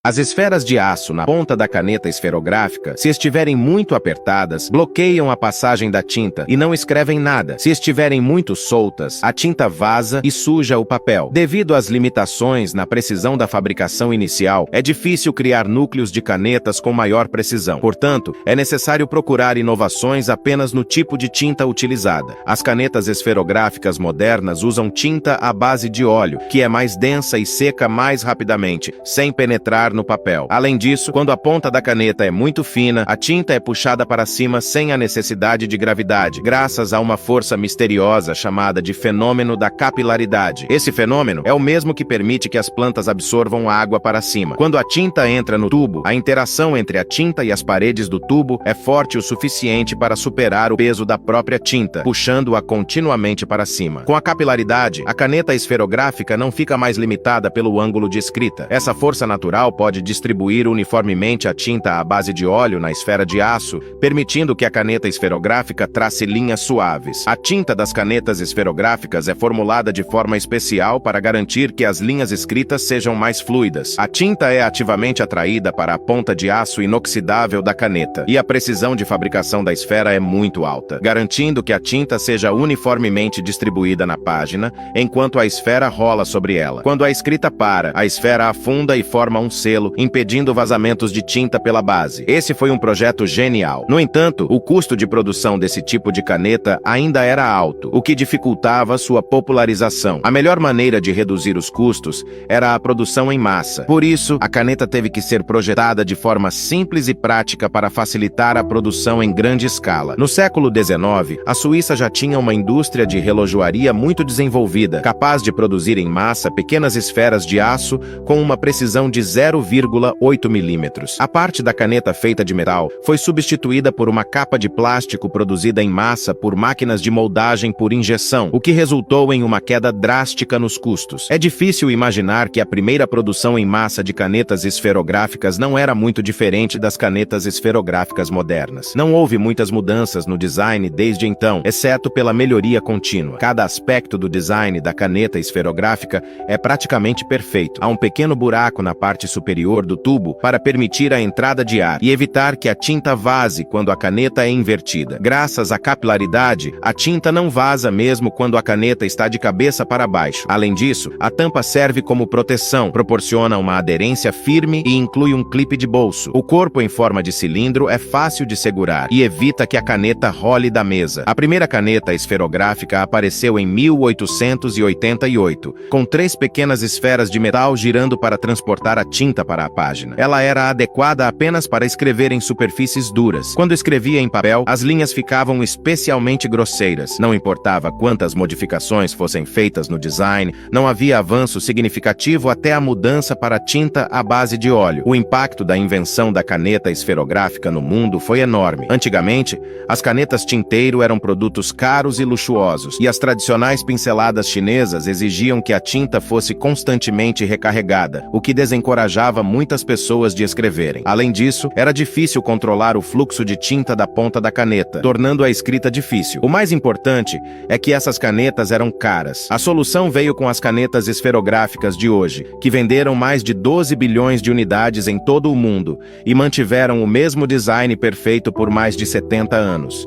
As esferas de aço na ponta da caneta esferográfica, se estiverem muito apertadas, bloqueiam a passagem da tinta e não escrevem nada. Se estiverem muito soltas, a tinta vaza e suja o papel. Devido às limitações na precisão da fabricação inicial, é difícil criar núcleos de canetas com maior precisão. Portanto, é necessário procurar inovações apenas no tipo de tinta utilizada. As canetas esferográficas modernas usam tinta à base de óleo, que é mais densa e seca mais rapidamente, sem penetrar no papel. Além disso, quando a ponta da caneta é muito fina, a tinta é puxada para cima sem a necessidade de gravidade, graças a uma força misteriosa chamada de fenômeno da capilaridade. Esse fenômeno é o mesmo que permite que as plantas absorvam água para cima. Quando a tinta entra no tubo, a interação entre a tinta e as paredes do tubo é forte o suficiente para superar o peso da própria tinta, puxando-a continuamente para cima. Com a capilaridade, a caneta esferográfica não fica mais limitada pelo ângulo de escrita. Essa força natural pode distribuir uniformemente a tinta à base de óleo na esfera de aço, permitindo que a caneta esferográfica trace linhas suaves. A tinta das canetas esferográficas é formulada de forma especial para garantir que as linhas escritas sejam mais fluidas. A tinta é ativamente atraída para a ponta de aço inoxidável da caneta, e a precisão de fabricação da esfera é muito alta, garantindo que a tinta seja uniformemente distribuída na página, enquanto a esfera rola sobre ela. Quando a escrita para, a esfera afunda e forma um selo, impedindo vazamentos de tinta pela base. Esse foi um projeto genial. No entanto, o custo de produção desse tipo de caneta ainda era alto, o que dificultava sua popularização. A melhor maneira de reduzir os custos era a produção em massa. Por isso, a caneta teve que ser projetada de forma simples e prática para facilitar a produção em grande escala. No século XIX, a Suíça já tinha uma indústria de relojoaria muito desenvolvida, capaz de produzir em massa pequenas esferas de aço com uma precisão de 0,8 milímetros. A parte da caneta feita de metal foi substituída por uma capa de plástico produzida em massa por máquinas de moldagem por injeção, o que resultou em uma queda drástica nos custos. É difícil imaginar que a primeira produção em massa de canetas esferográficas não era muito diferente das canetas esferográficas modernas. Não houve muitas mudanças no design desde então, exceto pela melhoria contínua. Cada aspecto do design da caneta esferográfica é praticamente perfeito. Há um pequeno buraco na parte superior do tubo para permitir a entrada de ar e evitar que a tinta vaze quando a caneta é invertida. Graças à capilaridade, a tinta não vaza mesmo quando a caneta está de cabeça para baixo. Além disso, a tampa serve como proteção, proporciona uma aderência firme e inclui um clipe de bolso. O corpo em forma de cilindro é fácil de segurar e evita que a caneta role da mesa. A primeira caneta esferográfica apareceu em 1888, com 3 pequenas esferas de metal girando para transportar a tinta para a página. Ela era adequada apenas para escrever em superfícies duras. Quando escrevia em papel, as linhas ficavam especialmente grosseiras. Não importava quantas modificações fossem feitas no design, não havia avanço significativo até a mudança para tinta à base de óleo. O impacto da invenção da caneta esferográfica no mundo foi enorme. Antigamente, as canetas tinteiro eram produtos caros e luxuosos, e as tradicionais pinceladas chinesas exigiam que a tinta fosse constantemente recarregada, o que desencorajava muitas pessoas de escreverem. Além disso, era difícil controlar o fluxo de tinta da ponta da caneta, tornando a escrita difícil. O mais importante é que essas canetas eram caras. A solução veio com as canetas esferográficas de hoje, que venderam mais de 12 bilhões de unidades em todo o mundo e mantiveram o mesmo design perfeito por mais de 70 anos.